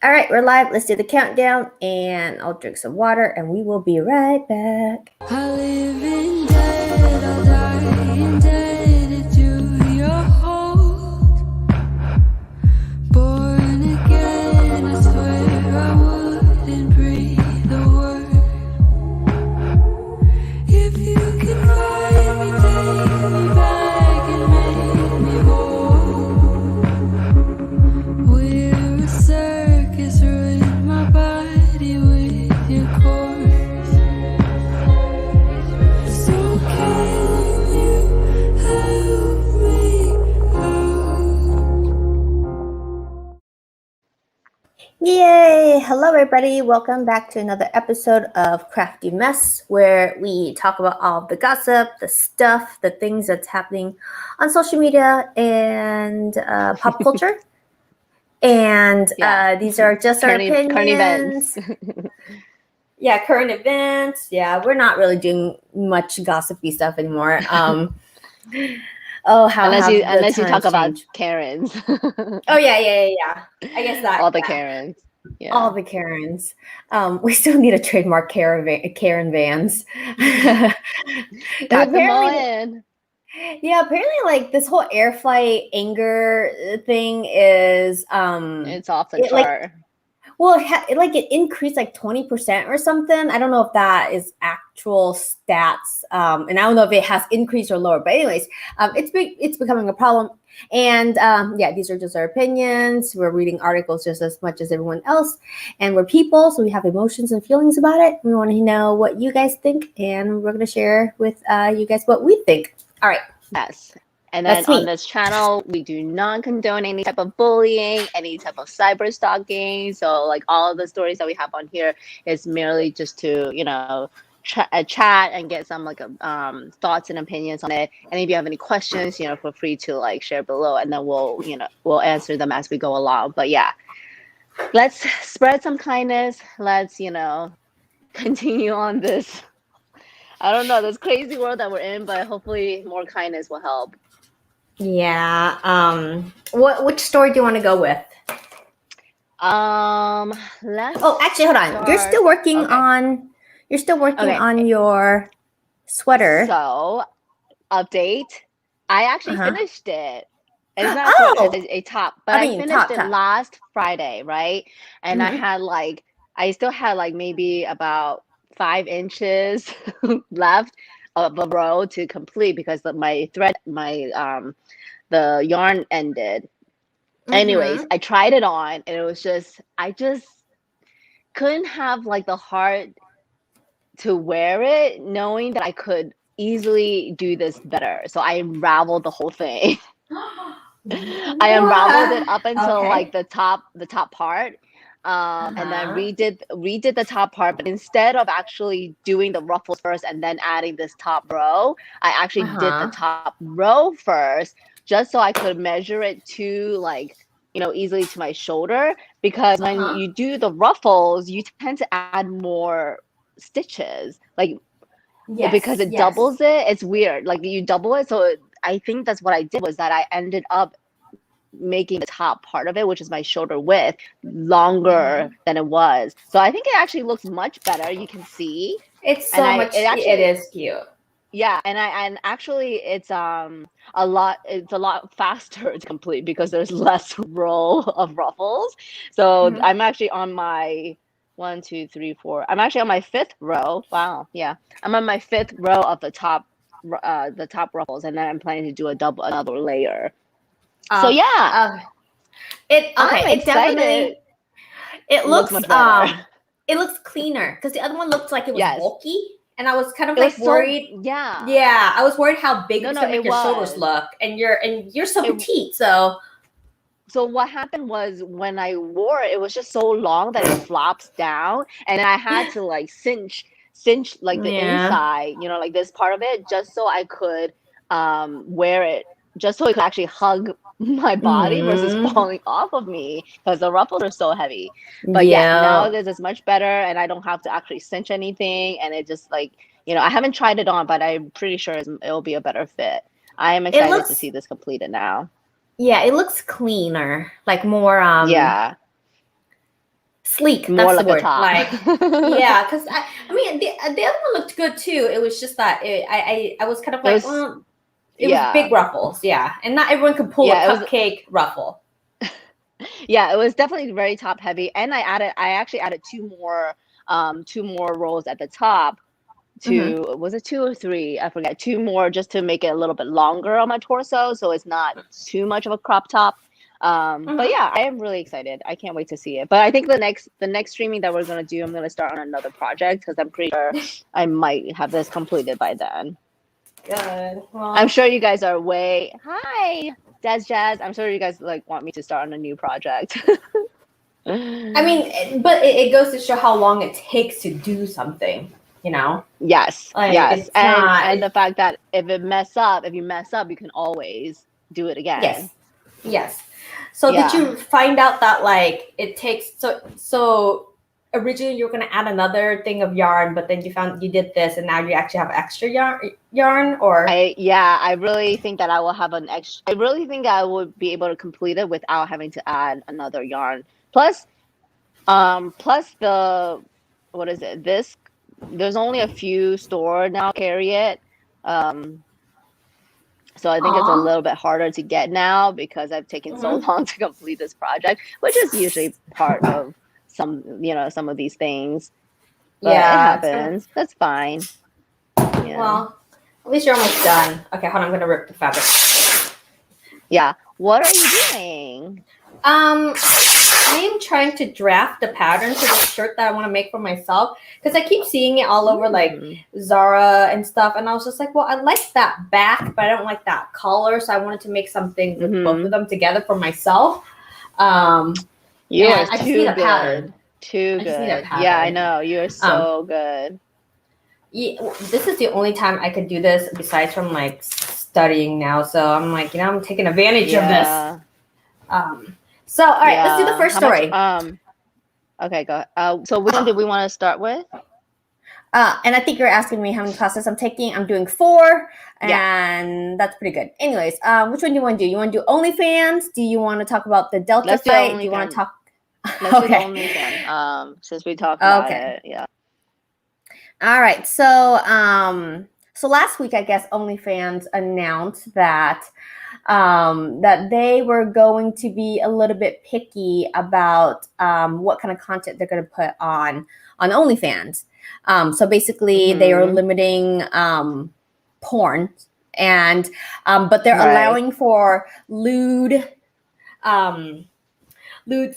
All right, we're live. Let's do the countdown, and I'll drink some water, and we will be right back. I live in dead, I'll die indebted to your hold. Born again, I swear I wouldn't breathe a word. If you can find me, take me back and make me whole. We're a circus, ruin my body with your corpse. So can you help me out? Yay! Hello, everybody. Welcome back to another episode of Crafty Mess, where we talk about all the gossip, the stuff, the things that's happening on social media and pop culture. And these are just our opinions. Current events. Yeah, current events. Yeah, we're not really doing much gossipy stuff anymore. Unless you talk about changed. Karens. Oh yeah. I guess that All the Karens. Yeah. All the Karens. We still need a trademark Karen Vans. Tag them all in. Yeah, apparently, like this whole air flight anger thing is It's off the chart. It increased like 20% or something. I don't know if that is actual stats, and I don't know if it has increased or lower. But anyways, it's becoming a problem. And these are just our opinions. We're reading articles just as much as everyone else, and we're people, so we have emotions and feelings about it. We want to know what you guys think, and we're going to share with you guys what we think. All right. Yes. And then on this channel, we do not condone any type of bullying, any type of cyber stalking. So like all of the stories that we have on here is merely just to, chat and get some thoughts and opinions on it. And if you have any questions, feel free to like share below, and then we'll answer them as we go along. But yeah, let's spread some kindness. Let's, continue on this. I don't know, this crazy world that we're in, but hopefully more kindness will help. Yeah. Which story do you want to go with? Actually, hold on. You're still working on your sweater. So, update. I actually finished it. It's not a top, but I finished it last Friday, right? And I still had like maybe about 5 inches left of a row to complete because the yarn ended. Anyways, I tried it on, and it was I just couldn't have like the heart to wear it, knowing that I could easily do this better. So I unraveled the whole thing. I unraveled it up until like the top part. And then redid the top part, but instead of actually doing the ruffles first and then adding this top row, I actually did the top row first, just so I could measure it to easily to my shoulder, because when you do the ruffles, you tend to add more stitches, because it doubles it. It's weird, like you double it. So I think that's what I did, was that I ended up making the top part of it, which is my shoulder width, longer than it was. So I think it actually looks much better. You can see it is cute. Yeah, and actually it's a lot faster to complete because there's less row of ruffles. So I'm actually on my 1, 2, 3, 4. I'm actually on my 5th row. Wow, yeah, I'm on my 5th row of the top ruffles, and then I'm planning to do another layer. So yeah, I'm excited. It looks much better. It looks cleaner, because the other one looked like it was bulky, and I was kind of worried. Yeah, I was worried how big your shoulders look, and you're so petite. So what happened was, when I wore it, it was just so long that it flops down, and I had to like cinch like the inside, like this part of it, just so I could wear it, just so it could actually hug my body versus falling off of me, because the ruffles are so heavy. But now this is much better, and I don't have to actually cinch anything, and it just I haven't tried it on, but I'm pretty sure it'll be a better fit. I am excited to see this completed now. Yeah, it looks cleaner, like more sleek. More That's like the a word. top. Like, yeah, because I mean, the other one looked good too. It was just that I was kind of like, well, it was big ruffles, yeah, and not everyone could pull a cupcake ruffle. Yeah, it was definitely very top heavy, and I actually added two more rows at the top. Was it 2 or 3? I forget. 2 more just to make it a little bit longer on my torso, so it's not too much of a crop top. But yeah, I am really excited. I can't wait to see it. But I think the next streaming that we're gonna do, I'm gonna start on another project because I'm pretty sure I might have this completed by then. Good. Well, I'm sure you guys are Hi, Jazz. I'm sure you guys like want me to start on a new project. I mean, but it goes to show how long it takes to do something. You know. Yes, like, yes, it's not, and the fact that if you mess up, you can always do it again. Yes. So did you find out that like it takes so originally you were gonna add another thing of yarn, but then you found you did this, and now you actually have extra yarn, or I really think that I will have an extra. I really think I would be able to complete it without having to add another yarn. Plus the what is it? There's only a few stores now carry it. So I think it's a little bit harder to get now because I've taken so long to complete this project, which is usually part of some of these things. But it happens. That's fine. Yeah. Well, at least you're almost done. Okay, hold on, I'm gonna rip the fabric. Yeah. What are you doing? I am trying to draft the pattern for the shirt that I want to make for myself because I keep seeing it all over like Zara and stuff, and I was just like, well, I like that back, but I don't like that collar, so I wanted to make something with both of them together for myself. You are I too good. Pattern. Too good. Yeah, I know. You're so good. Yeah, this is the only time I could do this besides from like studying now, so I'm like, I'm taking advantage of this. So, all right, let's do the first story. Okay, go. So which one did we want to start with? And I think you're asking me how many classes I'm taking. I'm doing 4, and that's pretty good. Anyways, which one do you want to do? You want to do OnlyFans? Do you want to talk about the Delta fight? Do you want to talk? Let's do the OnlyFans. Since we talked about it, yeah. All right. So, so last week, I guess OnlyFans announced that that they were going to be a little bit picky about what kind of content they're going to put on OnlyFans. So basically, they are limiting porn, and but they're allowing for lewd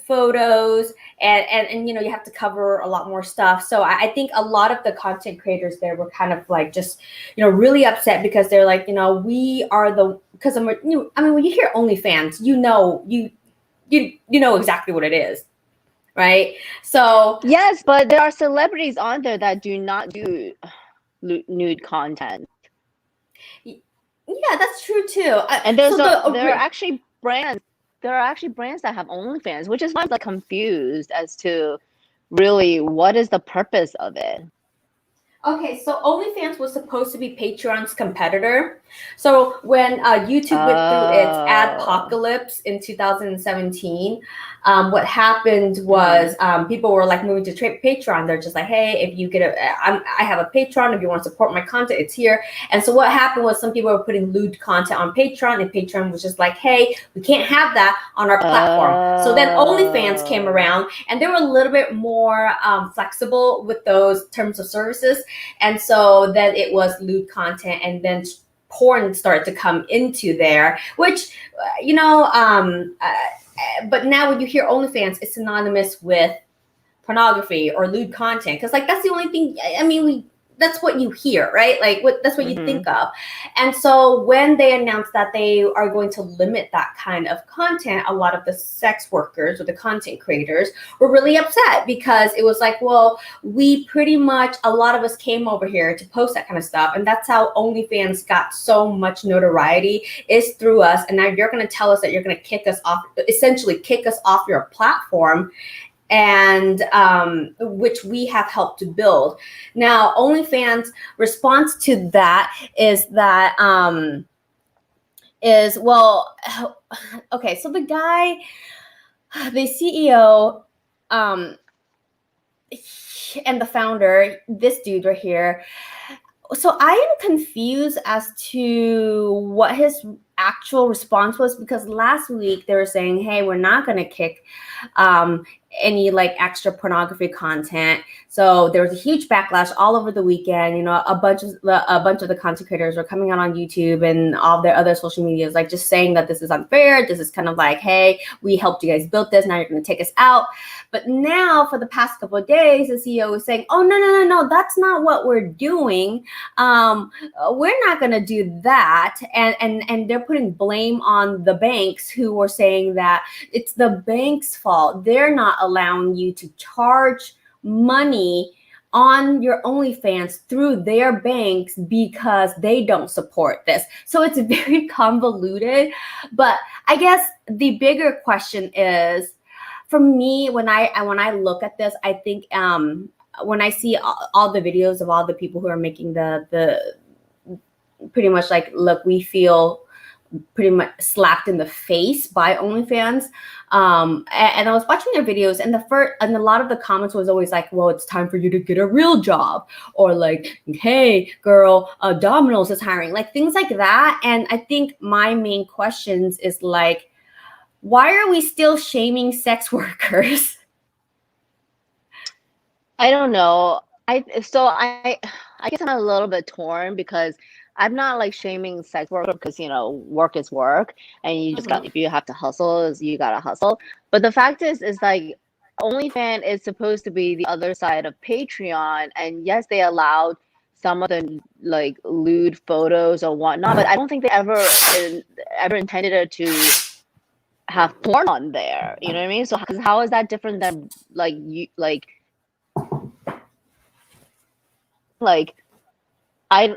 photos, and you have to cover a lot more stuff. So I think a lot of the content creators there were kind of like just really upset because they're like, we are the, because I mean, when you hear OnlyFans, you know exactly what it is, right? So yes, but there are celebrities on there that do not do nude content. Yeah, that's true too. And there are actually brands. There are actually brands that have OnlyFans, which is why I'm like confused as to really what is the purpose of it. Okay, so OnlyFans was supposed to be Patreon's competitor. So when YouTube went through its adpocalypse in 2017, what happened was people were like moving to Patreon. They're just like, hey, if you get I have a Patreon. If you want to support my content, it's here. And so what happened was some people were putting lewd content on Patreon, and Patreon was just like, hey, we can't have that on our platform. So then OnlyFans came around, and they were a little bit more flexible with those terms of services. And so then it was lewd content, and then porn started to come into there, which, but now when you hear OnlyFans, it's synonymous with pornography or lewd content. Because like, that's the only thing, that's what you hear, right? Like that's what you think of. And so when they announced that they are going to limit that kind of content, a lot of the sex workers or the content creators were really upset, because it was like, well, we pretty much, a lot of us came over here to post that kind of stuff. And that's how OnlyFans got so much notoriety, is through us. And now you're going to tell us that you're going to essentially kick us off your platform, and which we have helped to build. Now, OnlyFans' response to that is that okay, so the CEO and the founder, this dude right here. So I am confused as to what his actual response was, because last week they were saying, hey, we're not going to kick any like extra pornography content. So there was a huge backlash all over the weekend. You know, a bunch of the content creators were coming out on YouTube and all their other social medias, like just saying that this is unfair. This is kind of like, hey, we helped you guys build this. Now you're going to take us out. But now for the past couple of days, the CEO is saying, oh, no, that's not what we're doing. We're not going to do that. And they're putting blame on the banks, who were saying that it's the bank's fault. They're not allowing you to charge money on your OnlyFans through their banks because they don't support this. So it's very convoluted. But I guess the bigger question is, for me, when I look at this, I think when I see all the videos of all the people who are making the pretty much like, look, we feel pretty much slapped in the face by OnlyFans. And I was watching their videos, and a lot of the comments was always like, well, it's time for you to get a real job, or like, hey girl, Domino's is hiring, like things like that. And I think my main questions is like, why are we still shaming sex workers? I don't know. I guess I'm a little bit torn, because I'm not like shaming sex work, because work is work, and you just got, if you have to hustle, you gotta hustle. But the fact is like, OnlyFans is supposed to be the other side of Patreon, and yes, they allowed some of the like lewd photos or whatnot, but I don't think they ever intended it to have porn on there. You know what I mean? So how is that different than like you like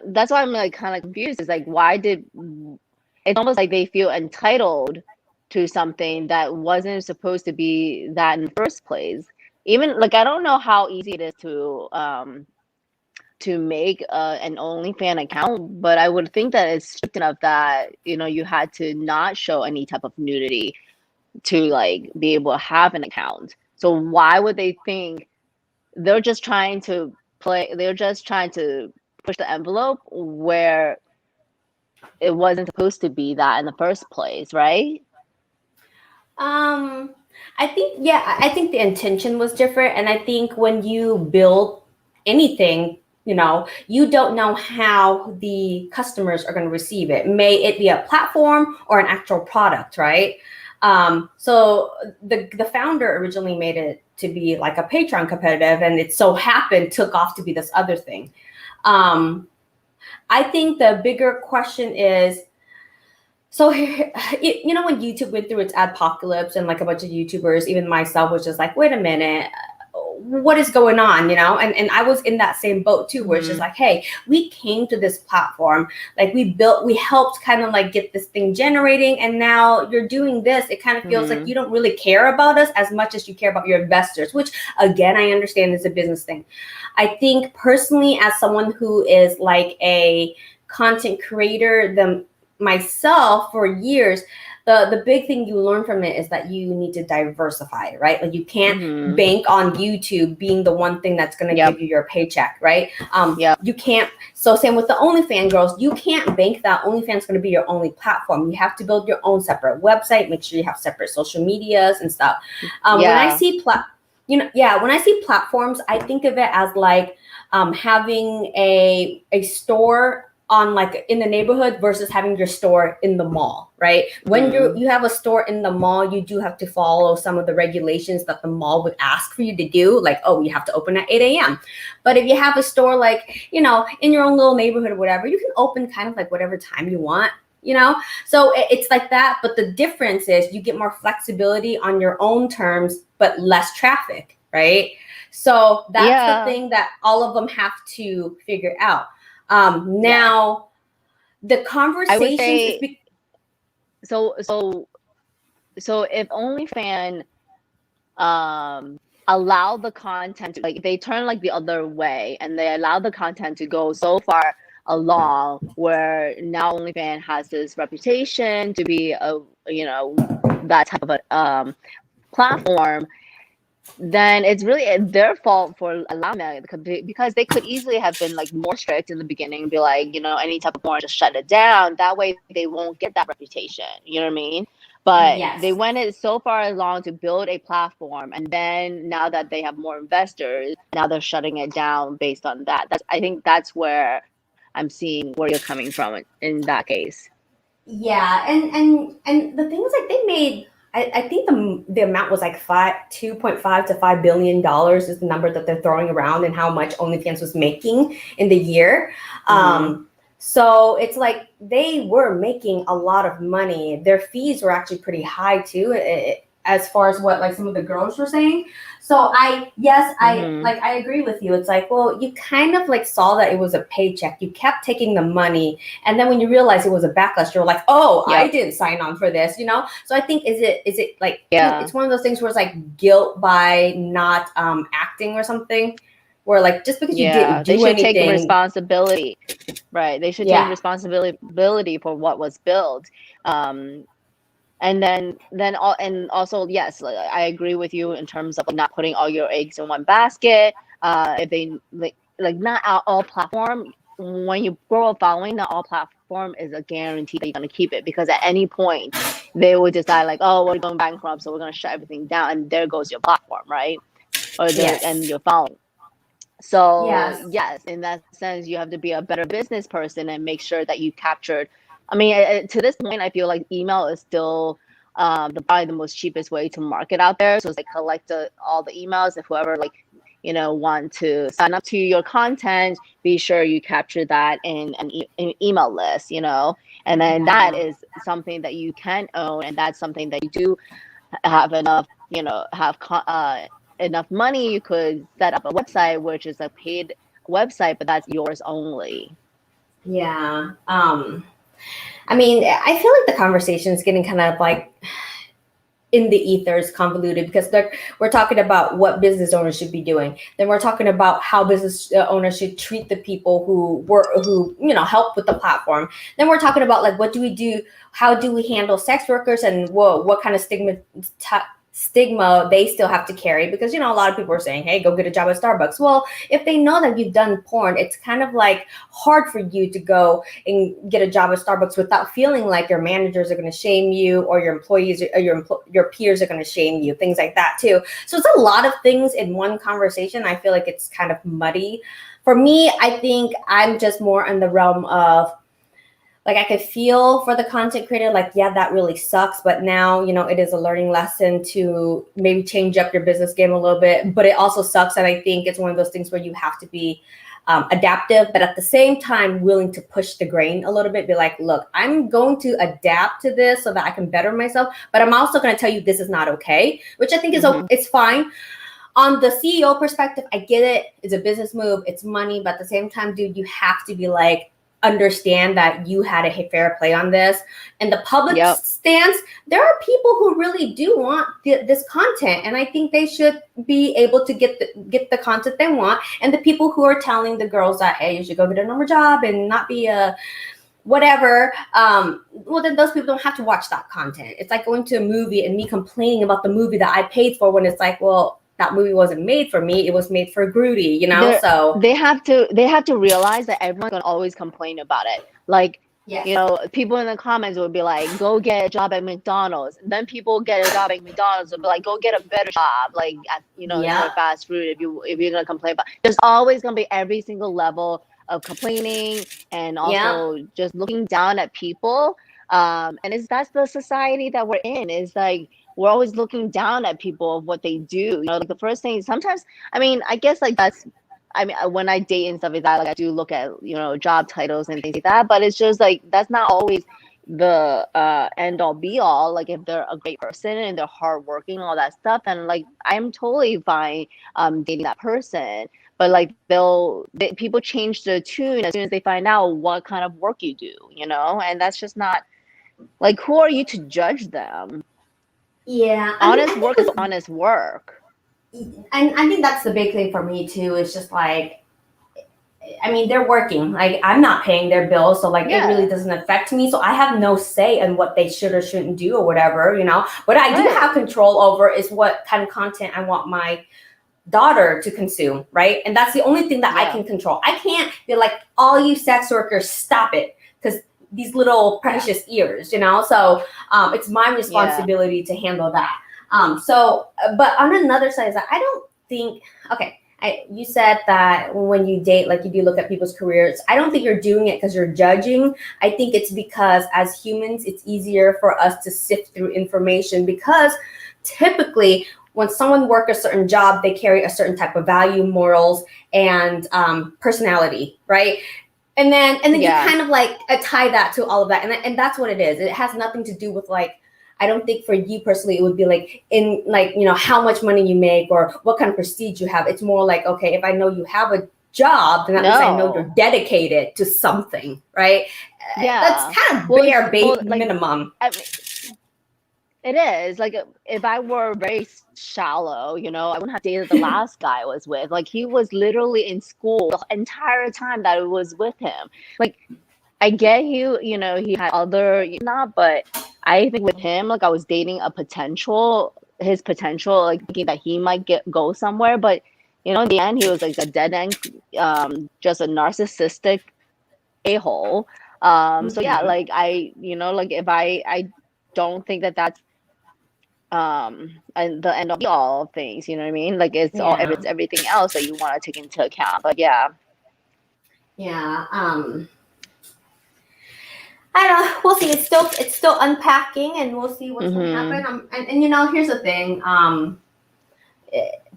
that's why I'm like kind of confused. Is like, it's almost like they feel entitled to something that wasn't supposed to be that in the first place. Even like, I don't know how easy it is to make an OnlyFans account, but I would think that it's strict enough that you had to not show any type of nudity to like be able to have an account. So why would they think they're just trying to push the envelope where it wasn't supposed to be that in the first place, right? I think the intention was different. And I think when you build anything, you don't know how the customers are going to receive it. May it be a platform or an actual product, right? So the founder originally made it to be like a Patreon competitive, and it so happened took off to be this other thing. I think the bigger question is, so when YouTube went through its adpocalypse, and like a bunch of YouTubers, even myself, was just like, wait a minute, what is going on? And I was in that same boat too, where it's just like, hey, we came to this platform, like we helped kind of like get this thing generating, and now you're doing this. It kind of feels like you don't really care about us as much as you care about your investors, which again, I understand is a business thing. I think personally, as someone who is like a content creator myself for years, the big thing you learn from it is that you need to diversify, right? Like you can't bank on YouTube being the one thing that's going to give you your paycheck, right? You can't. So same with the OnlyFans girls, you can't bank that OnlyFans is going to be your only platform. You have to build your own separate website, make sure you have separate social medias and stuff. When I see when I see platforms, I think of it as like having a store on like in the neighborhood versus having your store in the mall, right? When you have a store in the mall, you do have to follow some of the regulations that the mall would ask for you to do, like, oh, you have to open at 8 a.m. But if you have a store like, in your own little neighborhood or whatever, you can open kind of like whatever time you want, So it's like that. But the difference is you get more flexibility on your own terms, but less traffic, right? So that's the thing that all of them have to figure out. Now the conversations say, so if OnlyFans allow the content, like they turn like the other way and they allow the content to go so far along where now OnlyFans has this reputation to be that type of a platform, then it's really their fault for allowing that, because they could easily have been like more strict in the beginning and be like, you know, any type of porn, just shut it down. That way they won't get that reputation. You know what I mean? But they Yes. went it so far along to build a platform, and then now that they have more investors, now they're shutting it down based on that. I think that's where I'm seeing where you're coming from in that case. Yeah, and the thing is, like, they made. I think the amount was like 2.5 to $5 billion is the number that they're throwing around, and how much OnlyFans was making in the year. Mm-hmm. So it's like they were making a lot of money. Their fees were actually pretty high too, as far as what like some of the girls were saying. So Mm-hmm. I agree with you. It's like, well, you kind of like saw that it was a paycheck. You kept taking the money, and then when you realize it was a backlash, you're like, oh, I Yep. didn't sign on for this, you know? So I think is it like Yeah. it's one of those things where it's like guilt by not acting or something, where like just because you didn't Yeah. They do should take anything. responsibility. Right. They should take Yeah. responsibility for what was built. Um, and and also, yes, like, I agree with you in terms of not putting all your eggs in one basket. If they like not all platform, when you grow a following, not all platform is a guarantee that you're gonna keep it, because at any point they will decide like, oh, we're going bankrupt, so we're gonna shut everything down, and there goes your platform, right? Or the and Yes. your following. So Yes. yes, in that sense, you have to be a better business person and make sure that you captured. I mean, to this point, I feel like email is still probably the most cheapest way to market out there. So it's like collect all the emails. If whoever like want to sign up to your content, be sure you capture that in an email list. And then that Yeah. is something that you can own, and that's something that you do have enough, enough money, you could set up a website, which is a paid website, but that's yours only. Yeah. I mean, I feel like the conversation is getting kind of like in the ethers convoluted, because we're talking about what business owners should be doing, then we're talking about how business owners should treat the people who help with the platform, then we're talking about like what do we do, how do we handle sex workers, and what kind of stigma they still have to carry, because a lot of people are saying, hey, go get a job at Starbucks. Well, if they know that you've done porn, it's kind of like hard for you to go and get a job at Starbucks without feeling like your managers are going to shame you, or your employees or your peers are going to shame you, things like that too. So it's a lot of things in one conversation. I feel like it's kind of muddy. For me, I think I'm just more in the realm of, like, I could feel for the content creator, like, yeah, that really sucks, but now it is a learning lesson to maybe change up your business game a little bit. But it also sucks, and I think it's one of those things where you have to be adaptive, but at the same time willing to push the grain a little bit. Be like, look, I'm going to adapt to this so that I can better myself, but I'm also going to tell you this is not okay, which I think is Mm-hmm. it's fine. On the CEO perspective, I get it. It's a business move. It's money. But at the same time, dude, you have to be like, understand that you had a fair play on this. And the public Yep. stance, there are people who really do want this content. And I think they should be able to get the content they want. And the people who are telling the girls that, hey, you should go get a normal job and not be a whatever, well, then those people don't have to watch that content. It's like going to a movie and me complaining about the movie that I paid for, when it's like, well, that movie wasn't made for me, it was made for Groody, They're, so they have to realize that everyone's gonna always complain about it. Like, yes. people in the comments would be like, go get a job at McDonald's. And then people get a job at McDonald's would be like, go get a better job, like instead Yeah. of fast food. If you're gonna complain about, there's always gonna be every single level of complaining, and Yeah. also just looking down at people. And that's the society that we're in. Is like we're always looking down at people of what they do. Like the first thing sometimes, I mean, I guess like that's, I mean, when I date and stuff like that, like I do look at, job titles and things like that, but it's just like, that's not always the end all be all. Like if they're a great person and they're hardworking, all that stuff, and like I'm totally fine dating that person. But like people change the tune as soon as they find out what kind of work you do, and that's just not, like, who are you to judge them? Yeah. I mean, Honest I think work is honest work. and I think that's the big thing for me too, is just like, I mean, they're working. Like, I'm not paying their bills, so like it really Yeah. doesn't affect me. So I have no say in what they should or shouldn't do or whatever, you know. What I do Right. have control over is what kind of content I want my daughter to consume, right? And that's the only thing that I Yeah. can control. I can't be like, all you sex workers, stop it, because these little precious ears, you know. So it's my responsibility to handle that. But on another side is that I don't think, okay, you said that when you date, like you do look at people's careers. I don't think you're doing it because you're judging. I think it's because as humans, it's easier for us to sift through information, because typically when someone works a certain job, they carry a certain type of value, morals, and personality, right? And then you kind of like tie that to all of that, and that's what it is. It has nothing to do with like, I don't think for you personally it would be like in like, you know, how much money you make or what kind of prestige you have. It's more like, okay, if I know you have a job, then at least I know you're dedicated to something, right? Yeah. That's kind of bare like, minimum. I mean, it is like, if I were very shallow, you know, I wouldn't have dated the last guy I was with. Like, he was literally in school the entire time that I was with him. Like, I get you know, he had other not, but I think with him, like, I was dating his potential, like thinking that he might go somewhere. But you know, in the end, he was like a dead end, just a narcissistic a-hole. So yeah, like you know, like if I don't think that that's and the end of all things, you know what I mean? Like it's everything else that you want to take into account. But yeah. I don't know. We'll see. It's still unpacking, and we'll see what's going to happen. And you know, here's the thing.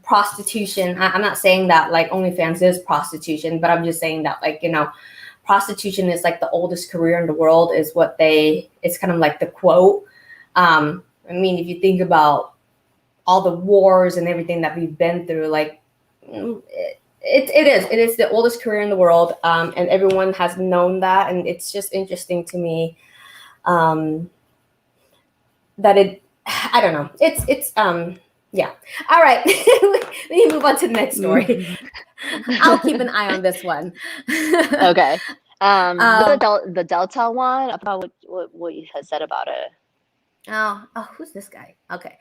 Prostitution. I'm not saying that like OnlyFans is prostitution, but I'm just saying that, like, you know, prostitution is like the oldest career in the world. Is what it's kind of like the quote. I mean, if you think about all the wars and everything that we've been through, like it is the oldest career in the world, and everyone has known that, and it's just interesting to me that I don't know, it's yeah. All right. Let me move on to the next story. I'll keep an eye on this one. Okay. The Delta one, about what you had said about it. Oh, who's this guy? Okay.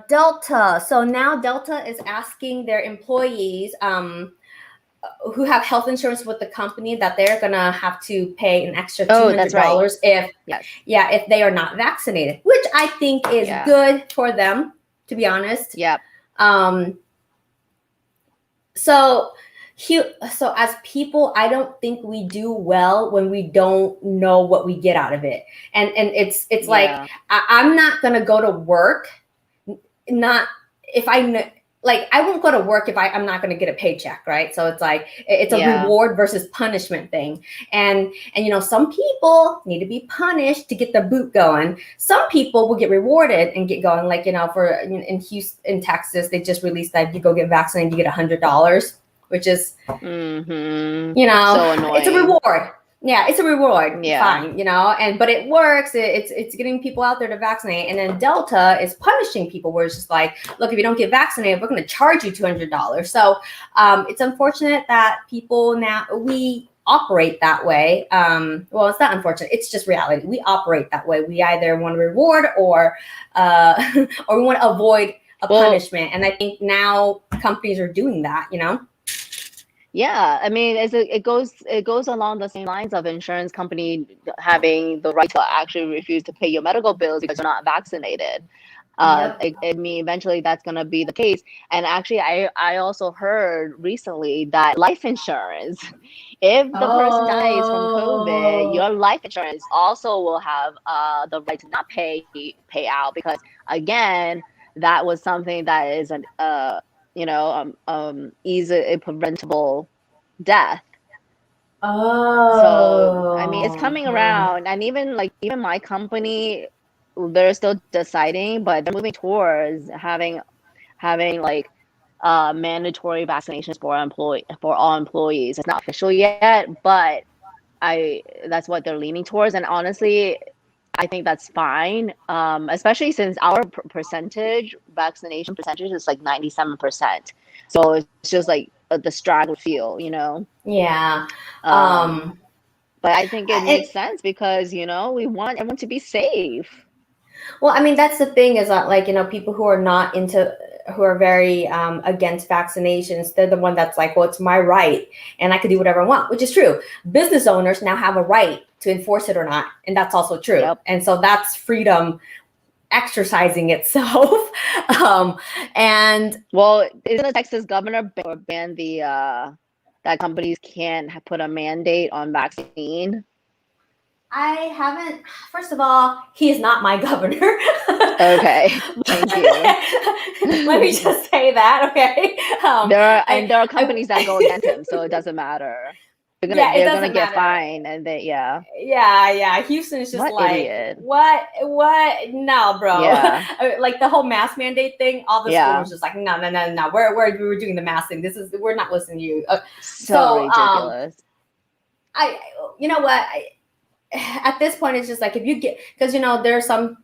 Delta. So now Delta is asking their employees who have health insurance with the company that they're gonna have to pay an extra $200 if they are not vaccinated, which I think is good for them, to be honest. Yep. So as people, I don't think we do well when we don't know what we get out of it, and it's like I'm not gonna go to work. Not if I like, I won't go to work if I'm not going to get a paycheck, right? So it's like it's a reward versus punishment thing, and you know, some people need to be punished to get the boot going. Some people will get rewarded and get going. Like, you know, for in Houston, in Texas, they just released that you go get vaccinated, you get $100, which is you know, so annoying. It's a reward. Yeah, it's a reward. Yeah. Fine, you know, but it works. It's getting people out there to vaccinate. And then Delta is punishing people, where it's just like, look, if you don't get vaccinated, we're going to charge you $200. So it's unfortunate that people now, we operate that way. Well, it's not unfortunate. It's just reality. We operate that way. We either want to reward or we want to avoid a punishment. And I think now companies are doing that, you know? Yeah, I mean, it goes along the same lines of insurance company having the right to actually refuse to pay your medical bills because you're not vaccinated. I mean, eventually that's going to be the case. And actually, I also heard recently that life insurance, if the person dies from COVID, your life insurance also will have the right to not pay out, because again, that was something that is an easy preventable death. So I mean, it's coming around, and even my company, they're still deciding, but they're moving towards having like mandatory vaccinations for all employees. It's not official yet, but that's what they're leaning towards. And honestly, I think that's fine, especially since our vaccination percentage is like 97%. So it's just like the straggler feel, you know. Yeah. But I think it And makes sense because, you know, we want everyone to be safe. well, I mean, that's the thing is that, like, you know, people who are not into, who are very against vaccinations, they're the one that's like, well, it's my right and I can do whatever I want, which is true. Business owners now have a right to enforce it or not. And that's also true. Yep. And so that's freedom exercising itself. And Well, isn't the Texas governor ban the that companies can't put a mandate on vaccine? I haven't, first of all, he is not my governor. Okay, thank you. Let me just say that, okay? There are companies that go against him, so it doesn't matter. It They're gonna doesn't get matter. fined, and they Yeah. Houston is just What like, idiot. what? No, bro. Yeah. Like the whole mask mandate thing. All the Yeah. schools just like, no. We're doing the mask thing. We're not listening to you. So ridiculous. You know what? At this point, it's just like if you get, because you know there are some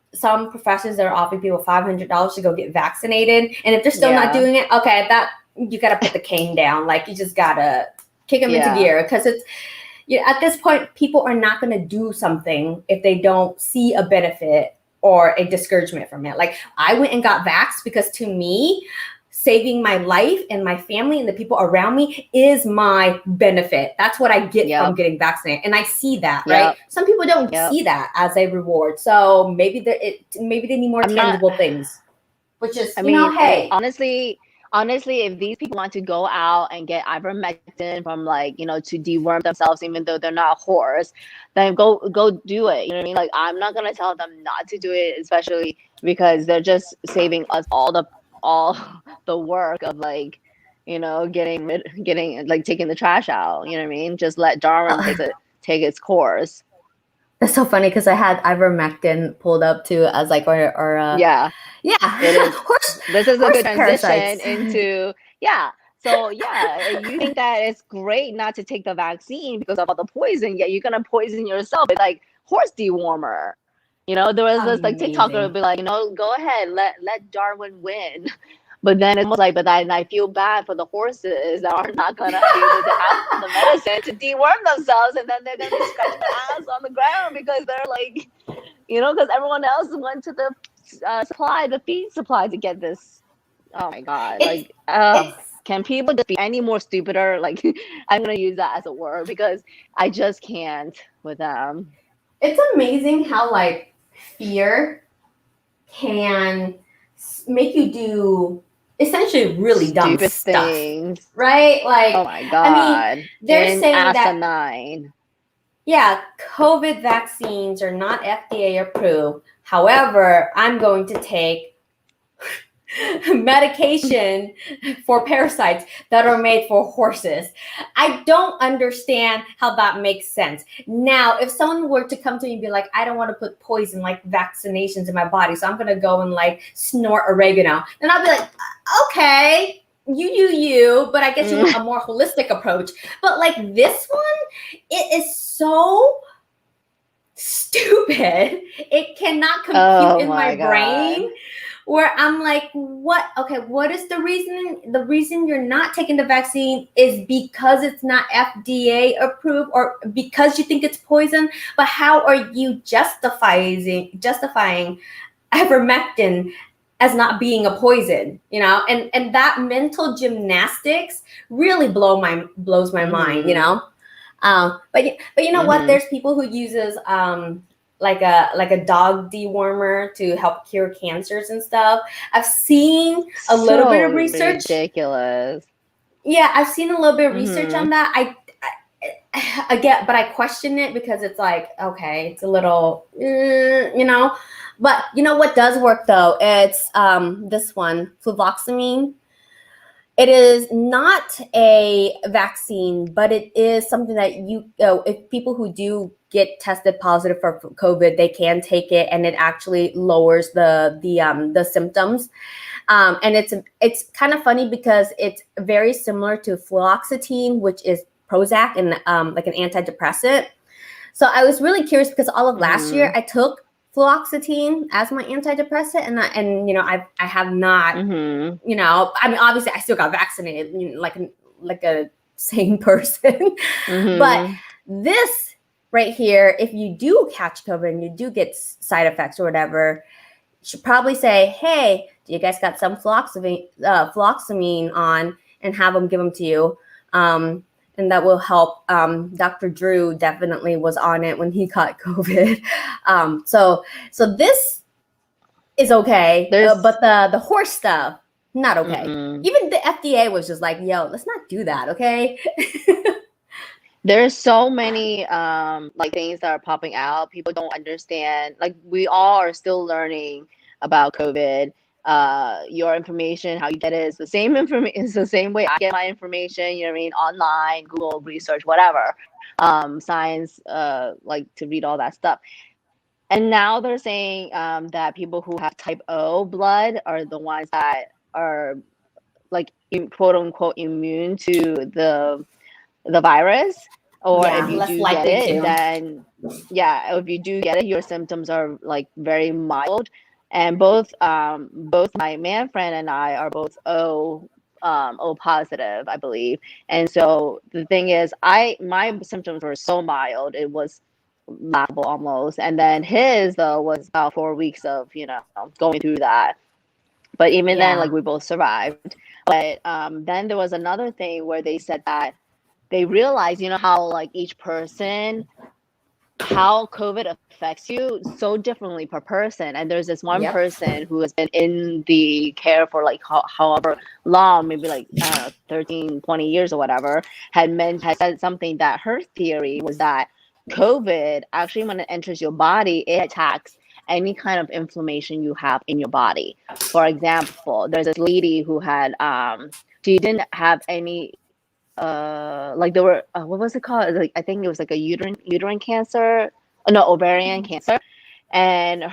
professions that are offering people $500 to go get vaccinated, and if they're still not doing it, okay, that you got to put the cane down. Like you just gotta kick them into gear, because it's, you know, at this point, people are not going to do something if they don't see a benefit or a discouragement from it. Like I went and got vaxxed because to me, saving my life and my family and the people around me is my benefit. That's what I get from getting vaccinated. And I see that, right? Some people don't see that as a reward. So maybe they need more tangible things, which is, hey. Honestly, if these people want to go out and get ivermectin from, like, you know, to deworm themselves, even though they're not a horse, then go do it. You know what I mean? Like, I'm not gonna tell them not to do it, especially because they're just saving us all the work of, like, you know, getting like taking the trash out. You know what I mean? Just let Darwin take its course. That's so funny because I had ivermectin pulled up too as like yeah. It is. This is a good transition into So you think that it's great not to take the vaccine because of all the poison, yet you're gonna poison yourself with like horse dewormer. You know, there was this like TikToker would be like, you know, go ahead, let Darwin win. But then it's like, but I feel bad for the horses that are not gonna be able to have the medicine to deworm themselves, and then they're gonna be scratching their ass on the ground because they're like, you know, because everyone else went to the feed supply to get this. Oh my god! Like, can people just be any more stupider? Like, I'm gonna use that as a word because I just can't with them. It's amazing how like fear can make you do essentially really dumb stuff, things, right? Like, oh my god! I mean, they're saying asinine. COVID vaccines are not FDA approved. However, I'm going to take medication for parasites that are made for horses. I don't understand how that makes sense. Now, if someone were to come to me and be like, I don't want to put poison like vaccinations in my body, so I'm going to go and like snort oregano, then I'll be like, okay, you, but I guess you want a more holistic approach. But like this one, it is so stupid. It cannot compute in my brain, where I'm like, what? Okay, what is the reason? The reason you're not taking the vaccine is because it's not FDA approved or because you think it's poison. But how are you justifying ivermectin as not being a poison? You know, and that mental gymnastics really blows my mind. You know, but you know what? There's people who uses like a dog dewormer to help cure cancers and stuff. I've seen a little bit of research. Ridiculous. Yeah, I've seen a little bit of research on that. I get, but I question it because it's like, okay, it's a little, you know. But you know what does work though? It's this one, fluvoxamine. It is not a vaccine, but it is something that if people who do get tested positive for COVID, they can take it, and it actually lowers the symptoms. And it's kind of funny because it's very similar to fluoxetine, which is Prozac and like an antidepressant. So I was really curious because all of last year I took fluoxetine as my antidepressant, and you know I have not, you know, I mean obviously I still got vaccinated, you know, like like a sane person. But this right here, if you do catch COVID and you do get side effects or whatever, you should probably say, hey, do you guys got some fluoxamine on, and have them give them to you. And that will help. Dr. Drew definitely was on it when he caught COVID. So this is okay, but the horse stuff, not okay. Even the FDA was just like, yo, let's not do that, okay? There's so many like things that are popping out. People don't understand. Like, we all are still learning about COVID. Your information, how you get it, is the same information. It's the same way I get my information. You know what I mean? Online, Google research, whatever. Science, like to read all that stuff. And now they're saying that people who have type O blood are the ones that are like quote unquote immune to the virus. Or if you do get it, then if you do get it, your symptoms are like very mild. And both my man friend and I are both O positive, I believe. And so the thing is, my symptoms were so mild, it was laughable almost. And then his though was about 4 weeks of going through that. But even then, like, we both survived. But then there was another thing where they said that they realized, how like each person, how COVID affects you so differently per person. And there's this one person who has been in the care for like however long, maybe like 13, 20 years or whatever, had said something that her theory was that COVID actually, when it enters your body, it attacks any kind of inflammation you have in your body. For example, there's this lady who had she didn't have any like there were what was it called, like I think it was like a uterine cancer, ovarian cancer. And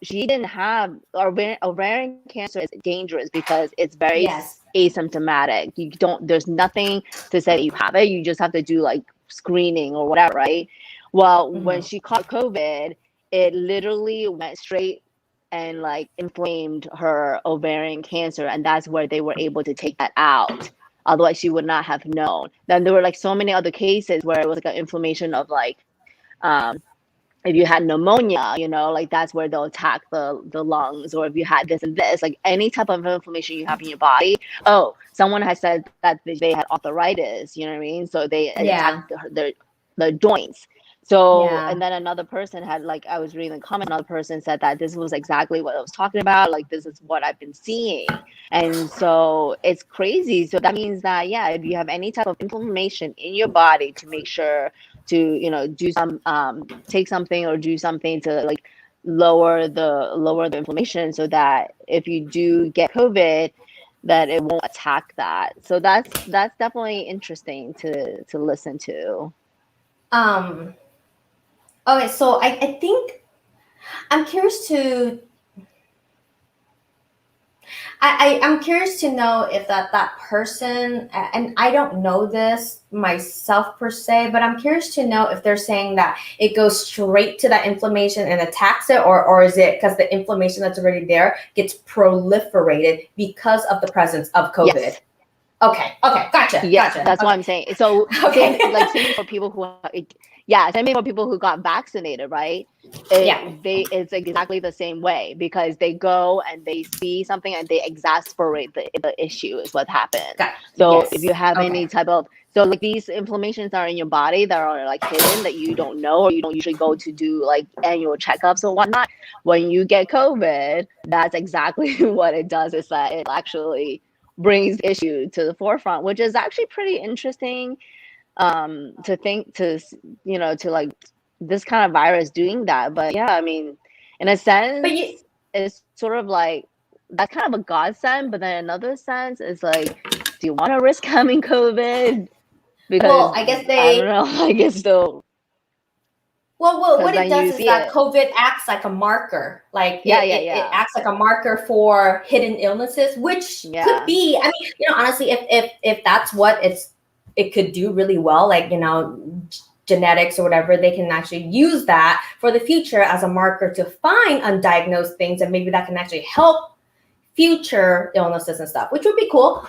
she didn't have ovarian cancer. Is dangerous because it's very asymptomatic. There's nothing to say that you have it. You just have to do like screening or whatever, right? Well, when she caught COVID, it literally went straight and like inflamed her ovarian cancer, and that's where they were able to take that out. Otherwise, she would not have known. Then there were like so many other cases where it was like an inflammation of like, if you had pneumonia, like that's where they'll attack the lungs. Or if you had this and this, like any type of inflammation you have in your body. Oh, someone has said that they had arthritis, you know what I mean? So they attacked their joints. So, and then another person had, like, I was reading the comment, another person said that this was exactly what I was talking about. Like, this is what I've been seeing. And so it's crazy. So that means that, if you have any type of inflammation in your body, to make sure to, do some, take something or do something to like lower the inflammation, so that if you do get COVID, that it won't attack that. So that's definitely interesting to listen to. Okay, so I think I'm curious to I'm curious to know if that person, and I don't know this myself per se, but I'm curious to know if they're saying that it goes straight to that inflammation and attacks it, or is it because the inflammation that's already there gets proliferated because of the presence of COVID? Yes. Okay, gotcha. Yeah, gotcha. That's what I'm saying. So same for people who same for people who got vaccinated, right? It's exactly the same way, because they go and they see something and they exacerbate the issue is what happens. So if you have any type of, so like these inflammations are in your body that are like hidden, that you don't know, or you don't usually go to do like annual checkups or whatnot. When you get COVID, that's exactly what it does, is that it actually brings issue to the forefront, which is actually pretty interesting to think, to like this kind of virus doing that. But I mean, in a sense, it's sort of like that's kind of a godsend, but then another sense is like, do you want to risk having COVID? Because I guess I don't know, I guess so. Well, what it does is that COVID acts like a marker. Like it acts like a marker for hidden illnesses, which could be. I mean, honestly, if that's what it could do really well, like genetics or whatever, they can actually use that for the future as a marker to find undiagnosed things, and maybe that can actually help future illnesses and stuff, which would be cool.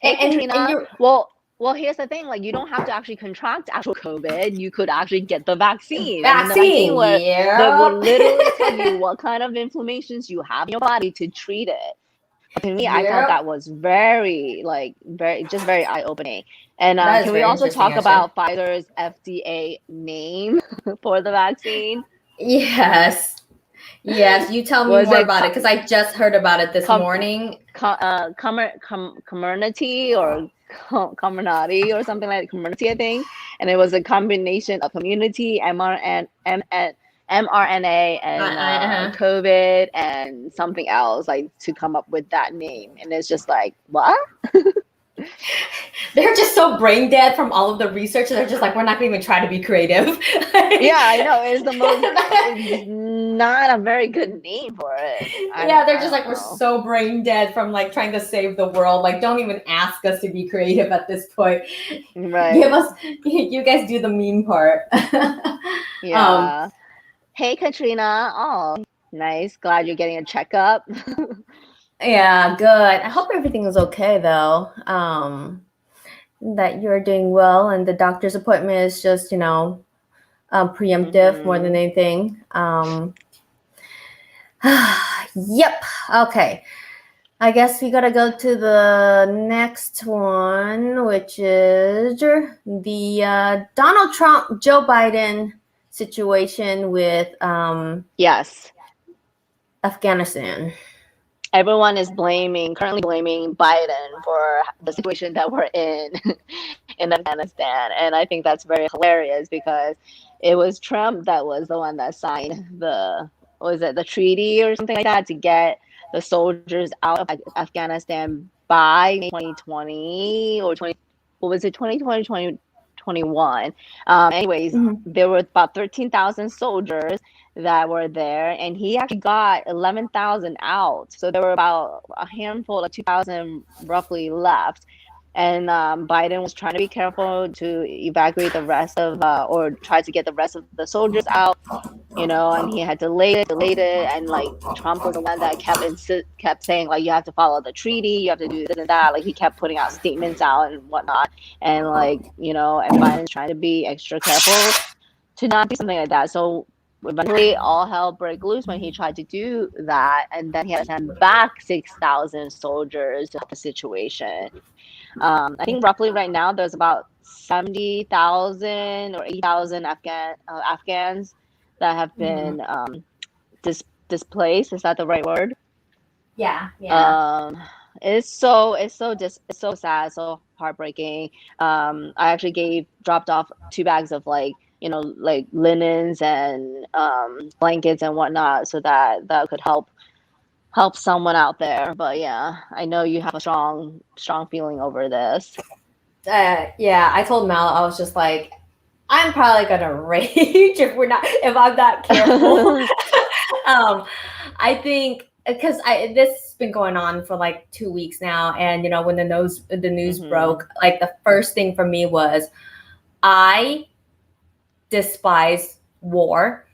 Hey, and Katrina. you're Well, here's the thing. Like, you don't have to actually contract actual COVID. You could actually get the vaccine, and then the vaccine vaccine, that will yeah. literally tell you what kind of inflammations you have in your body to treat it. To me, I thought Yep. that was very, very eye-opening. And That is can we very also interesting, talk actually. about Pfizer's FDA name for the vaccine? Yes. Yes, you tell me Was more it about it because I just heard about it this com morning. Comirnaty or Comirnaty or something like Comirnaty, I think. And it was a combination of community, mRNA, and COVID and something else, like, to come up with that name. And it's just like, what? They're just so brain dead from all of the research. They're just like, we're not going to even try to be creative. Yeah, I know. It's not a very good name for it. They're just like, we're so brain dead from like trying to save the world. Like, don't even ask us to be creative at this point. Right. You guys do the meme part. Yeah. Hey, Katrina. Oh, nice. Glad you're getting a checkup. Yeah, good. I hope everything is okay though. That you're doing well, and the doctor's appointment is just, preemptive more than anything. Yep. Okay. I guess we gotta go to the next one, which is the Donald Trump, Joe Biden situation with Yes. Afghanistan. Everyone is currently blaming Biden for the situation that we're in Afghanistan. And I think that's very hilarious because it was Trump that was the one that signed the treaty or something like that to get the soldiers out of Afghanistan by 2020 or 2020, 2021. Anyways, there were about 13,000 soldiers that were there, and he actually got 11,000 out. So there were about a handful, like 2,000 roughly left. And Biden was trying to be careful to evacuate the rest of, or try to get the rest of the soldiers out, and he had delayed it. And like Trump was the one that kept saying, like, you have to follow the treaty, you have to do this and that. Like, he kept putting out statements out and whatnot. And like, and Biden's trying to be extra careful to not do something like that. So eventually all hell broke loose when he tried to do that, and then he had to send back 6,000 soldiers to help the situation. I think roughly right now there's about 70,000 or 80,000 Afghans that have been displaced. Is that the right word? Yeah. It's so sad, so heartbreaking. I actually dropped off 2 bags of like linens and blankets and whatnot, so that could help someone out there. But yeah, I know you have a strong feeling over this. I told Mel, I was just like, I'm probably gonna rage if I'm not careful. I think because this has been going on for like 2 weeks now, and when the news broke, like the first thing for me was I despise war.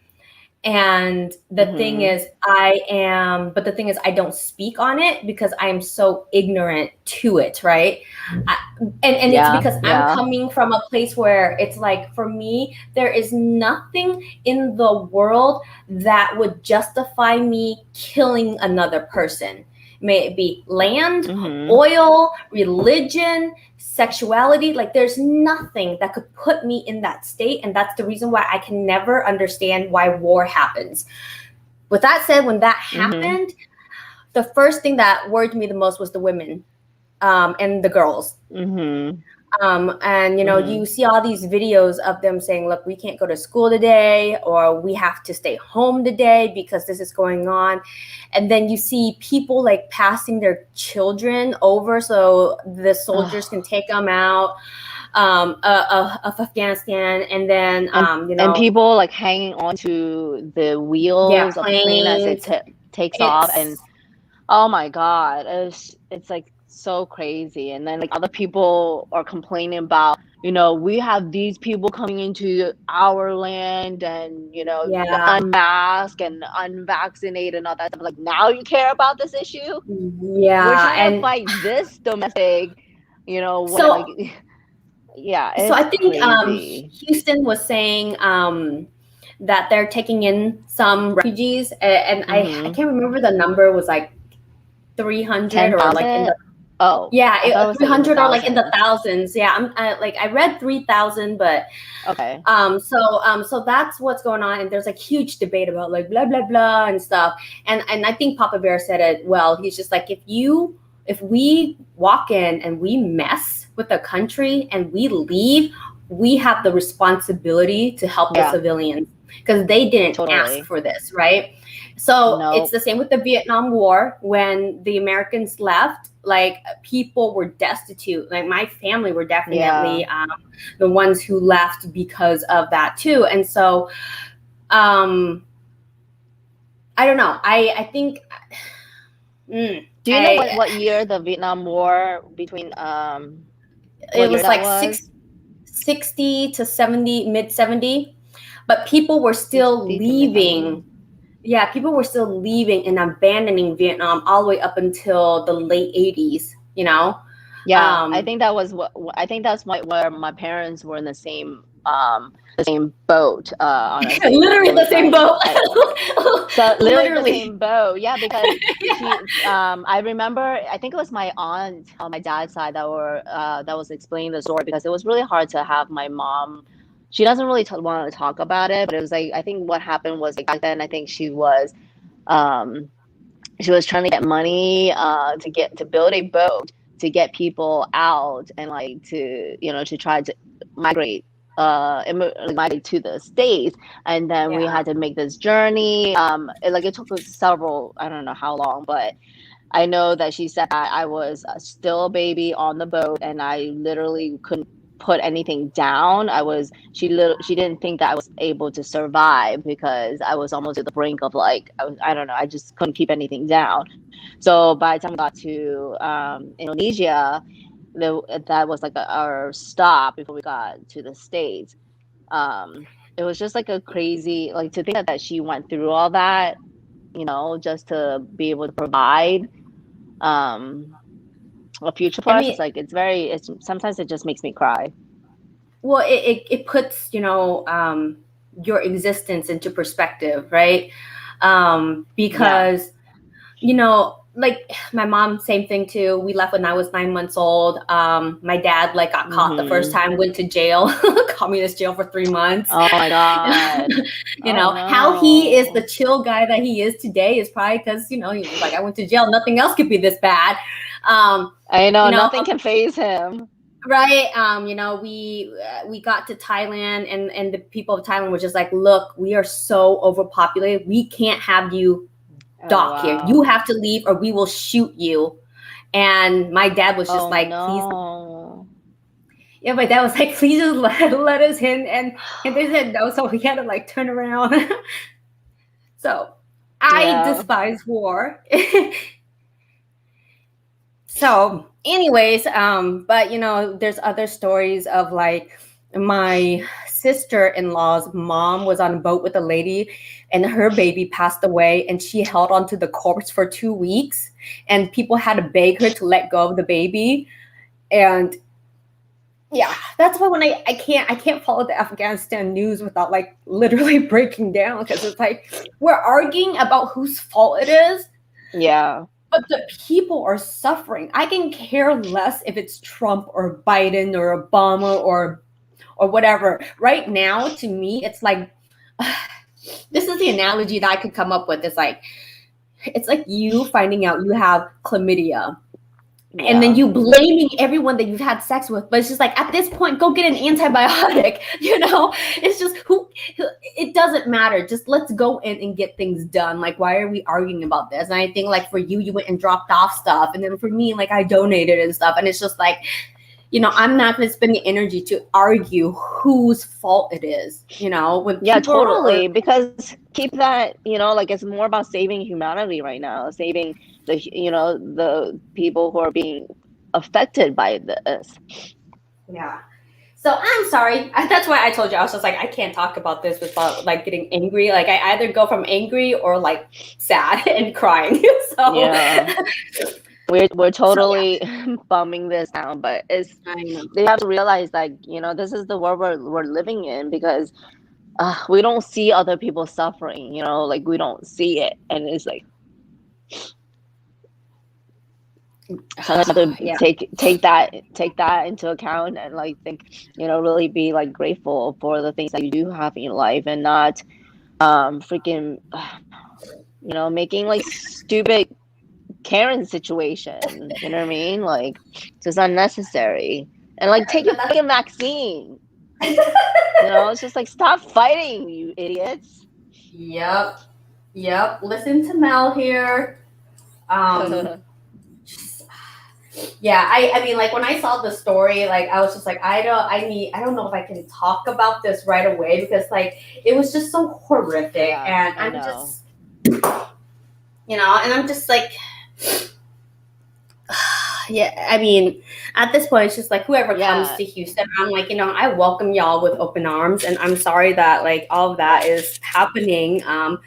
And the thing is, I don't speak on it because I am so ignorant to it, right? It's because I'm coming from a place where it's like, for me, there is nothing in the world that would justify me killing another person. May it be land, oil, religion, sexuality. Like, there's nothing that could put me in that state. And that's the reason why I can never understand why war happens. With that said, when that happened, the first thing that worried me the most was the women and the girls. You see all these videos of them saying, look, we can't go to school today, or we have to stay home today because this is going on. And then you see people like passing their children over so the soldiers can take them out of Afghanistan. And then, and people like hanging onto the wheels of the plane as it takes off. And oh my God, it's like so crazy. And then like other people are complaining about, we have these people coming into our land and the unmasked and unvaccinated and all that stuff. Like, now you care about this issue? We're trying to fight this domestic You know what? So Like, yeah, so I it's think crazy. Houston was saying that they're taking in some refugees, and I Mm-hmm. can't remember the number was like 300 or like in 10,000? the Oh, yeah I thought it was like in the 300 or like in the thousands. thousands. Yeah, like I read 3,000, but Okay. so that's what's going on, and there's like huge debate about like blah blah blah and stuff, and I think Papa Bear said it well. He's just like, if we walk in and we mess with the country and we leave, we have the responsibility to help the Yeah, civilians because they didn't ask totally. for this, right? So it's Nope. the same with the Vietnam War. When the Americans left, like people were destitute. Like my family were Yeah. definitely the ones who left because of that too. And so um, I don't know. I think Do you know what year the Vietnam War between it what year was that like was? 60 to 70, mid 70, but people were still 60 to mid 70. leaving. Yeah, people were still leaving and abandoning Vietnam all the way up until the late 80s, you know? Yeah, I Um, think that was I think that's where my parents were in the same boat, honestly. It literally the was same like boat. so literally the Literally. same boat. Yeah, because Yeah. I remember I think it was my aunt on my dad's side that was explaining the story because it was really hard to have my mom. She doesn't really want to talk about it, but it was like I think what happened was like back then I think um she was trying to get money to build a boat to get people out and like to to try to migrate migrate to the States, and then we Yeah. had to make this journey. It took us several, I don't know how long, but I know that she said that I was still a baby on the boat and I literally couldn't put anything down. She didn't think that I was able to survive because I was almost at the brink of like I don't know, I just couldn't keep anything down. So by the time we got to Indonesia, that was like our stop before we got to the States. It was just like a crazy, like to think that she went through all that, just to be able to provide a future for I us. mean, It's sometimes it just makes me cry. well, it puts, your existence into perspective, right? Yeah. Because like my mom, same thing too. We left when I was 9 months old. My dad like got caught the first Hmm. time, went to jail, communist jail for 3 months. Oh my God. Oh How he is the no. chill guy that he is today is probably because he's just like, I went to jail, nothing else could be this bad. Um, I know you know, nothing can phase him. right. We got to Thailand, and the people of Thailand were just like, look, we are so overpopulated, we can't have you Oh dock here. You wow. have to leave or we will shoot you. And my dad was just Oh like, please. no. Yeah, my dad was like, please just let us in. And they said no, so we had to like turn around. So I Yeah. despise war. So, anyways, but there's other stories of like my sister-in-law's mom was on a boat with a lady and her baby passed away and she held onto the corpse for 2 weeks and people had to beg her to let go of the baby. And yeah, that's why when I can't follow the Afghanistan news without like literally breaking down because it's like we're arguing about whose fault it is, Yeah. but the people are suffering. I can care less if it's Trump or Biden or Obama or whatever. Right now, to me, it's like this is the analogy that I could come up with. It's like you finding out you have chlamydia and then Yeah. you blaming everyone that you've had sex with, but it's just like at this point go get an antibiotic. It's just it doesn't matter, just let's go in and get things done. Like, why are we arguing about this? And I think like for you went and dropped off stuff, and then for me, like, I donated and stuff, and it's just like I'm not going to spend the energy to argue whose fault it is. When Yeah, people are totally. Because keep that, like it's more about saving humanity right now, saving the people who are being affected by this. yeah. So I'm sorry. That's why I told you I was just like I can't talk about this without like getting angry. Like I either go from angry or like sad and crying. So Yeah. we're totally bumming this down, but I know. they have to realize like, this is the world we're living in, because we don't see other people suffering, like we don't see it, and it's like sometimes you have to Yeah. take that into account, and like think, really be like grateful for the things that you do have in your life, and not freaking making like stupid Karen situation, you know what I mean? Like, just unnecessary. And like, take your fucking vaccine. It's just like, stop fighting, you idiots. Yep. Listen to Mel here. Yeah, I mean, like when I saw the story, like I was just like, I don't know if I can talk about this right away, because like it was just so horrific. Yeah, and I'm just, and I'm just like, yeah, I mean, at this point, it's just like whoever comes to Houston, I'm like, I welcome y'all with open arms, and I'm sorry that like all of that is happening, and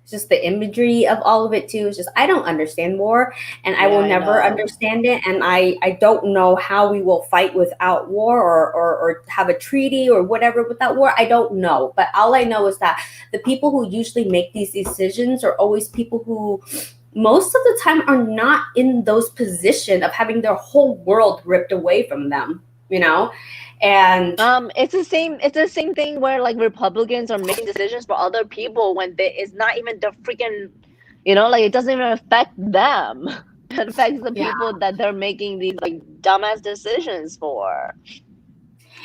just the imagery of all of it too is just, I don't understand war, and I will never understand it, and I don't know how we will fight without war, or have a treaty or whatever without war. I don't know, but all I know is that the people who usually make these decisions are always people who most of the time are not in those positions of having their whole world ripped away from them, and it's the same thing where like Republicans are making decisions for other people when it's not even the freaking, like it doesn't even affect them. It affects the people that they're making these like dumbass decisions for.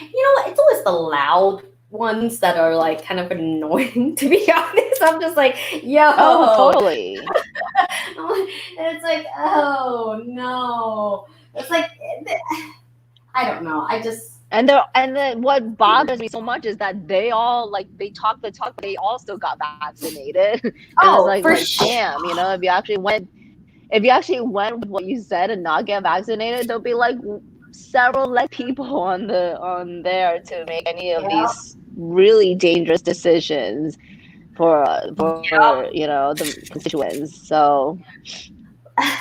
It's always the loud ones that are like kind of annoying, to be honest. I'm just like, yo. Oh, totally. It's like, oh no. It's like, I don't know. I just. And then what bothers me so much is that they all like, they talk the talk, but they also got vaccinated. And oh, it's for like damn, if you actually went with what you said and not get vaccinated, there'll be like several less people on there to make any of these really dangerous decisions for the constituents. So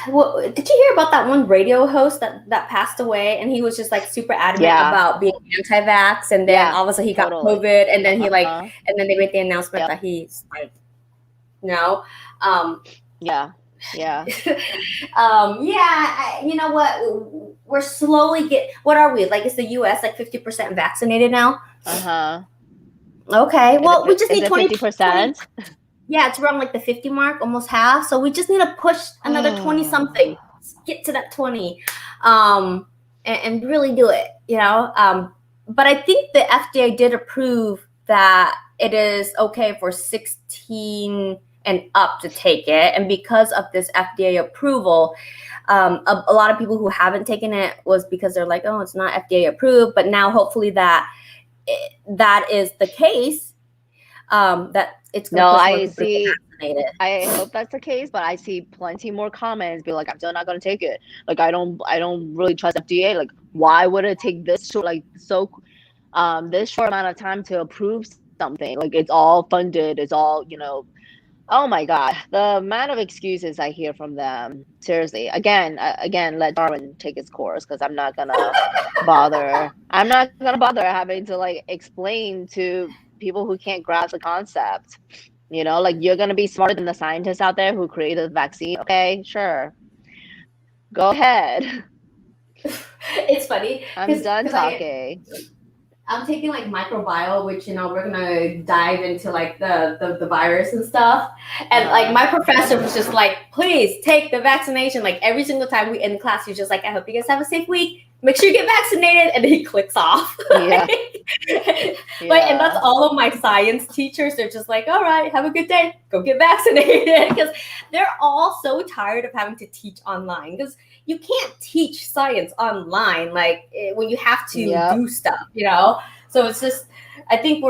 well, did you hear about that one radio host that passed away, and he was just like super adamant about being anti-vax, and then all of a sudden he got COVID, and then he like, and then they made the announcement that he's like, no. Yeah. You know what? We're slowly what are we? Like, is the US like 50% vaccinated now? Okay. Well, we just need 20%. Yeah, it's around like the 50 mark, almost half. So we just need to push another 20 something. Get to that 20. And really do it, But I think the FDA did approve that it is okay for 16 and up to take it, and because of this FDA approval, a lot of people who haven't taken it was because they're like, oh, it's not FDA approved. But now hopefully that is the case, that it's going to push more people to get vaccinated. I hope that's the case, but I see plenty more comments be like, I'm still not going to take it. Like, I don't really trust FDA. Like, why would it take this short this short amount of time to approve something? Like, it's all funded, it's all, oh my God, the amount of excuses I hear from them. Seriously, again, let Darwin take its course, because I'm not gonna bother. I'm not gonna bother having to like explain to people who can't grasp the concept. Like, you're gonna be smarter than the scientists out there who created the vaccine. Okay, sure, go ahead. It's funny. I'm done talking. I'm taking like microbiome, which we're gonna dive into like the virus and stuff. And like my professor was just like, please take the vaccination. Like every single time we end class, he's just like, I hope you guys have a safe week. Make sure you get vaccinated, and then he clicks off. Yeah. And that's all of my science teachers. They're just like, all right, have a good day. Go get vaccinated, because they're all so tired of having to teach online, because you can't teach science online when you have to do stuff, So it's just, I think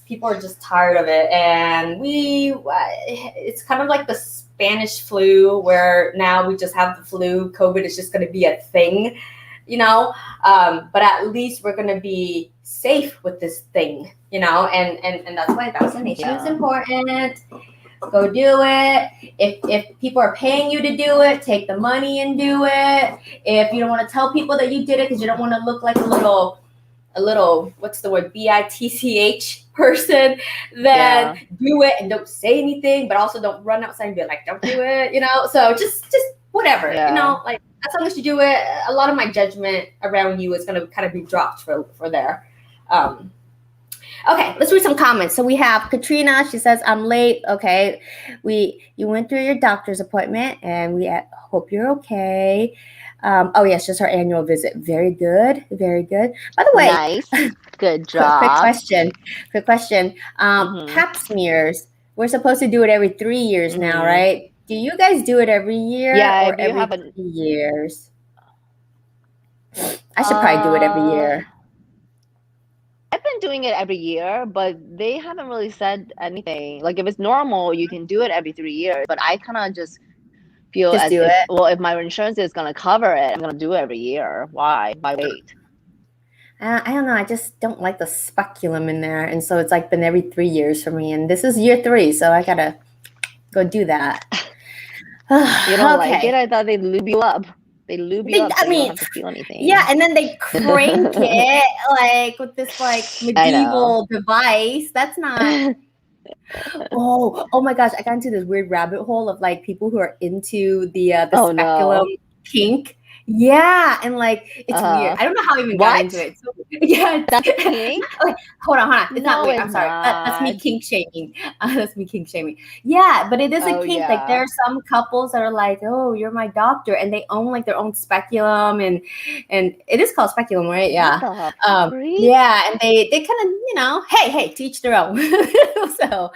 people are just tired of it, and it's kind of like the Spanish flu, where now we just have the flu. COVID is just going to be a thing, but at least we're going to be safe with this thing, and that's why vaccination is important. go do it. If people are paying you to do it, take the money and do it. If you don't want to tell people that you did it because you don't want to look like a little what's the word, bitch person, then do it and don't say anything, but also don't run outside and be like, don't do it, so just whatever, like as long as you do it, a lot of my judgment around you is going to kind of be dropped for there. Okay, let's read some comments. So we have Katrina. She says, I'm late. Okay, you went through your doctor's appointment, and we hope you're okay. Oh yes, just our annual visit. Very good, very good. By the way, nice, good job. Quick question. Pap smears. We're supposed to do it every 3 years now, right? Do you guys do it every year or every 3 years? I should probably do it every year. I've been doing it every year, but they haven't really said anything. Like if it's normal, you can do it every 3 years. But I kind of just feel if my insurance is gonna cover it, I'm gonna do it every year. Why wait? I don't know. I just don't like the speculum in there, and so it's like been every 3 years for me. And this is year 3, so I gotta go do that. You don't like it? I thought they'd lube you up. They lube you up so you don't have to feel anything. Yeah, and then they crank it like with this like medieval device. That's not. Oh my gosh! I got into this weird rabbit hole of like people who are into the speculum kink. Yeah, and like it's weird. I don't know how I even got into it. So, yeah, that's kink. Okay, hold on. It's not weird. I'm sorry. That's me kink shaming. That's me kink shaming. Yeah, but it is a kink. Like there are some couples that are like, "Oh, you're my doctor," and they own like their own speculum, and it is called speculum, right? Yeah. Yeah, and they kind of hey, teach their own. So,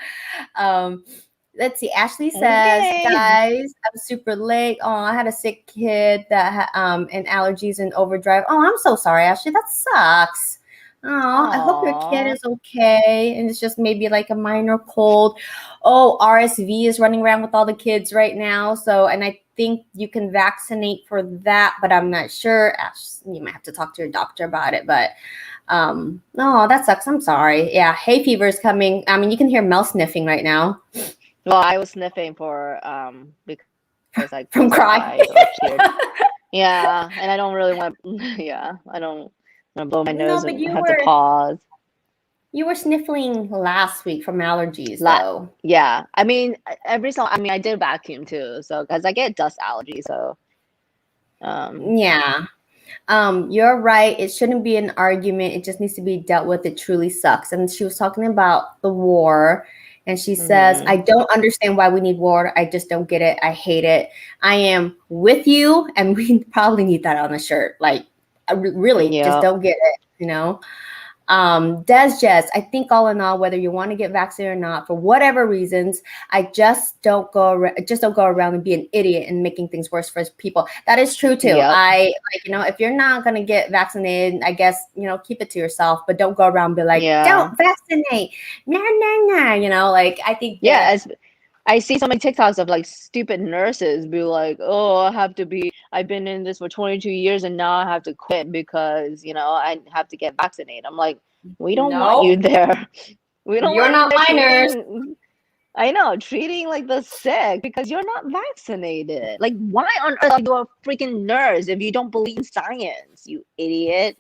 let's see. Ashley says, guys, I'm super late. Oh, I had a sick kid that and allergies and overdrive. Oh, I'm so sorry, Ashley. That sucks. Oh, I hope your kid is okay. And it's just maybe like a minor cold. Oh, RSV is running around with all the kids right now. So, and I think you can vaccinate for that, but I'm not sure. Ash, you might have to talk to your doctor about it, but no, that sucks. I'm sorry. Yeah, hay fever is coming. I mean, you can hear Mel sniffing right now. Well, I was sniffing for because I from crying. Yeah, and I don't really want. Yeah, I don't want to blow my nose and have to pause. You were sniffling last week from allergies, though. Yeah, I mean, I did vacuum too, so because I get dust allergy, so. Yeah. You're right. It shouldn't be an argument. It just needs to be dealt with. It truly sucks. And she was talking about the war. And she says, I don't understand why we need war. I just don't get it. I hate it. I am with you. And we probably need that on a shirt. Like, I really just don't get it, Des Jess, I think all in all, whether you want to get vaccinated or not, for whatever reasons, I just don't go around and be an idiot and making things worse for people. That is true too. I if you're not gonna get vaccinated, I guess keep it to yourself, but don't go around and be like, don't vaccinate. Nah. Like I think I see so many TikToks of like stupid nurses be like, oh, I've been in this for 22 years and now I have to quit because, I have to get vaccinated. I'm like, we don't want you there. We don't You're not my nurse. I know, treating like the sick because you're not vaccinated. Like, why on earth are you a freaking nurse if you don't believe in science, you idiot?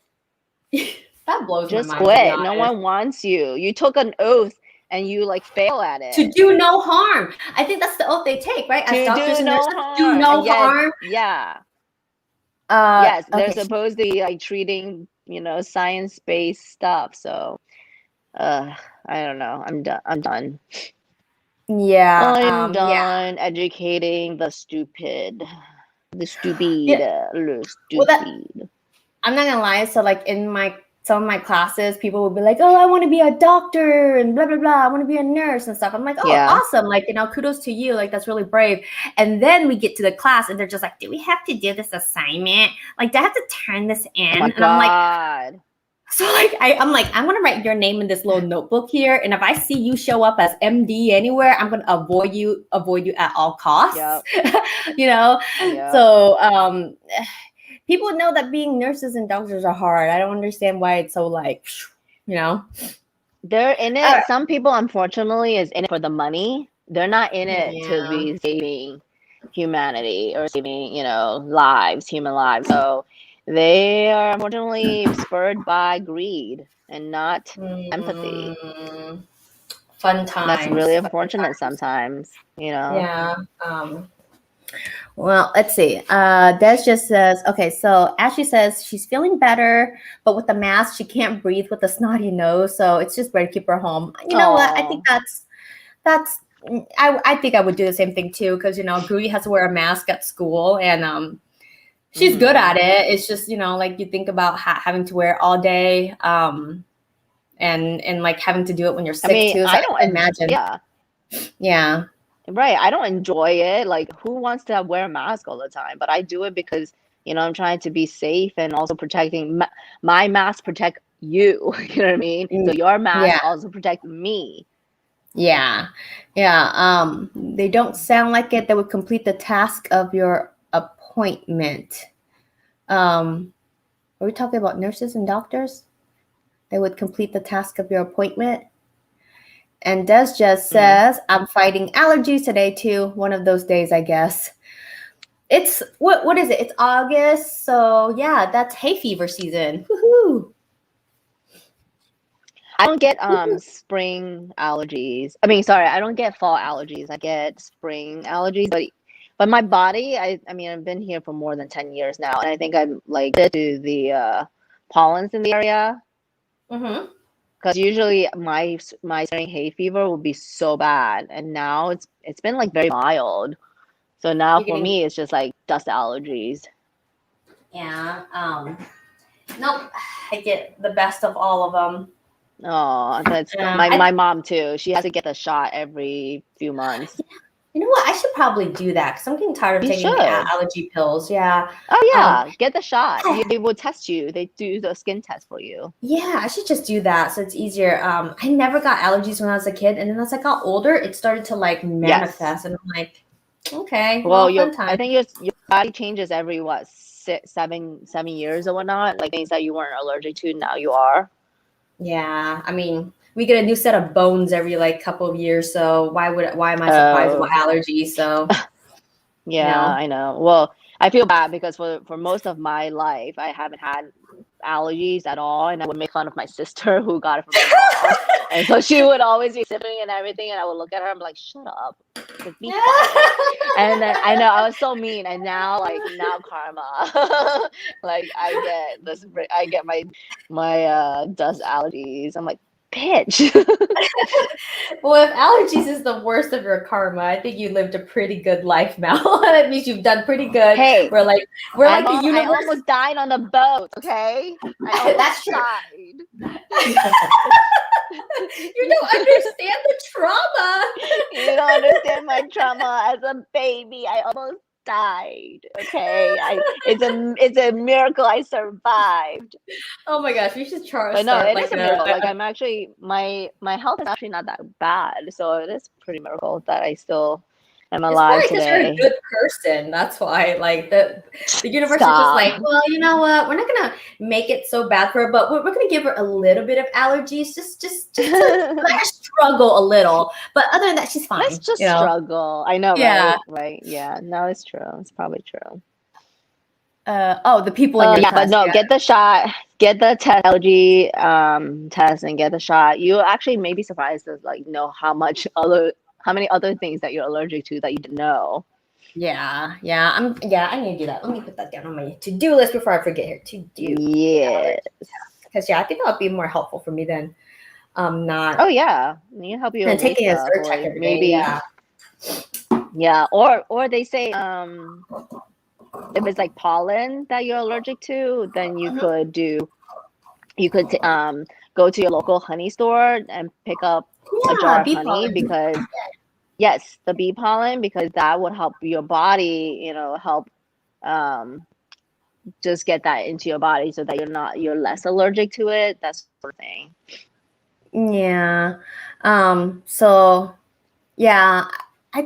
That blows my mind. Just quit. No one wants you. You took an oath. And you like fail at it. To do no harm. I think that's the oath they take, right? As doctors and nurses, do no harm. Yeah. Yes, they're supposed to be like treating, science-based stuff. So, I don't know. I'm done. Yeah. I'm done educating the stupid. Well, I'm not gonna lie. So, like in some of my classes, people would be like, oh, I want to be a doctor and blah, blah, blah. I want to be a nurse and stuff. I'm like, oh, awesome. Like, kudos to you. Like, that's really brave. And then we get to the class and they're just like, do we have to do this assignment? Like, do I have to turn this in? Oh my God. I'm like, so like, I'm going to write your name in this little notebook here. And if I see you show up as MD anywhere, I'm going to avoid you at all costs. Yep. So, people know that being nurses and doctors are hard. I don't understand why it's so They're in it. Some people, unfortunately, is in it for the money. They're not in it to Yeah. be saving humanity or saving, human lives. So they are unfortunately spurred by greed and not empathy. Mm, fun That's times. really Fun unfortunate times. sometimes. Yeah. Well, let's see. Des just says, okay, so Ashley says she's feeling better, but with the mask, she can't breathe with a snotty nose. So it's just better to keep her home. You know what? I think Oh, that's I think I would do the same thing too, because Gruy has to wear a mask at school, and she's good at it. It's just like you think about having to wear it all day, and like having to do it when you're I sick mean, too. So I I don't, can imagine. Yeah. right. I don't enjoy it. Like, who wants to wear a mask all the time? But I do it because, I'm trying to be safe and also protecting my mask protect you. You know what I mean? So your mask Yeah. also protect me. Yeah. Yeah. They don't sound like it. They would complete the task of your appointment. Are we talking about nurses and doctors? They would complete the task of your appointment. And Des just Mhm. says, I'm fighting allergies today too. One of those days, I guess. It's what is it? It's August. So yeah, that's hay fever season. Woohoo. I don't get spring allergies. I mean, sorry, I don't get fall allergies. I get spring allergies, but my body, I mean, I've been here for more than 10 years now, and I think I'm like to the pollens in the area. Mm-hmm. Because usually my spring hay fever will be so bad, and now it's been like very mild. So now You're for getting me, it's just like dust allergies. yeah. Nope. I get the best of all of them. Oh, that's my I my mom too. She has to get the shot every few months. You know what? I should probably do that because I'm getting tired of You taking the should. allergy pills. Yeah. Oh Um, yeah, get the shot. They will test you. They do the skin test for you. yeah, I should just do that so it's easier. I never got allergies when I was a kid, and then as I got older, it started to like Yes. manifest, and I'm like, okay, Well, well, fun I time. think your body changes every what 7 years or whatnot. Like things that you weren't allergic to, now you are. Yeah, I mean, we get a new set of bones every like couple of years, so why am I surprised about Oh, allergies? So, you yeah, know. I know. Well, I feel bad because for most of my life, I haven't had allergies at all, and I would make fun of my sister who got it from my mom, and so she would always be sipping and everything, and I would look at her and be like, "Shut up, like be quiet." And then I know I was so mean, and now karma, like I get my dust allergies. I'm like, bitch. Well, if allergies is the worst of your karma, I think you lived a pretty good life, Mal. That means you've done pretty good. Hey, We're like the I universe. almost died on the boat. Okay, I almost That's true. died. You don't understand the trauma. You don't understand my trauma as a baby. I almost died. Okay, it's a miracle I survived. Oh my gosh, we should But no, start it like is a miracle. Like I'm actually my health is actually not that bad. So it is pretty miracle that I still am it's alive probably because you're a today. good person. That's why, like the universe is just Stop. like, well, you know what? We're not gonna make it so bad for her, but we're gonna give her a little bit of allergies, just to let her struggle a little. But other than that, she's fine. Let's just struggle. I know, Yeah. right? Right. Yeah. No, it's true. It's probably true. The people in your Yeah, but class. no, Yeah. get the shot, get the allergy test, and get the shot. You actually may be surprised to like know how many other things that you're allergic to that you didn't know. Yeah. I need to do that. Let me put that down on my to-do list before I forget here. To do. Yes. Because I think that would be more helpful for me than not Oh yeah, you help you and avoid taking a stuff, search or check every day. maybe or they say if it's like pollen that you're allergic to, then you could go to your local honey store and pick up a jar Yeah, of bee honey, pollen. because yes, the bee pollen, because that would help your body, help just get that into your body so that you're less allergic to it, that sort of thing. Yeah. So yeah, I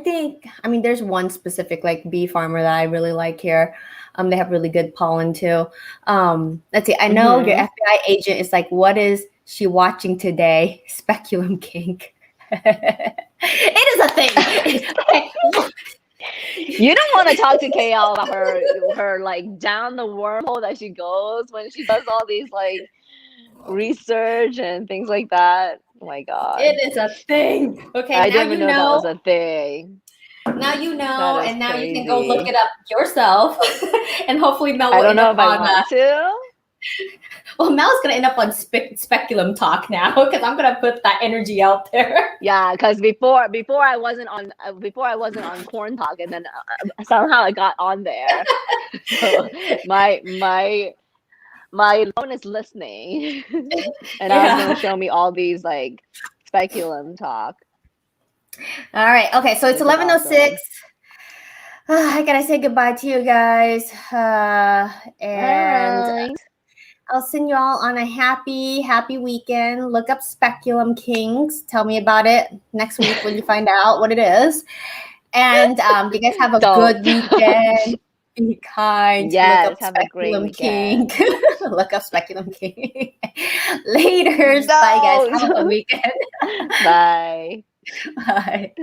mean there's one specific like bee farmer that I really like here. They have really good pollen too. Let's see. I know your FBI agent is like, what is she watching today? Speculum kink. It is a thing. Okay. You don't want to talk to KL about her like down the wormhole that she goes when she does all these like research and things like that. Oh my god. It is a thing. Okay, I now didn't even you know that was know. a thing. Now you know, That is and now you can go look crazy. it up yourself, and hopefully Mel I will don't end know up if I on. want to. Well, Mel's gonna end up on speculum talk now because I'm gonna put that energy out there. Yeah, because before I wasn't on Corn Talk, and then somehow I got on there. So my phone is listening, and now it's gonna Yeah. show me all these like speculum talk. All right. Okay. So it's This is 11:06. awesome. I gotta say goodbye to you guys, and Alright. I'll send you all on a happy weekend. Look up Speculum Kings. Tell me about it next week when you find out what it is. And you guys have a good Don't. weekend. Be kind. Look Yes, up have a great Speculum King. weekend. Look up Speculum King. Laters. Bye, guys. Have a good Don't. weekend. Bye. Bye.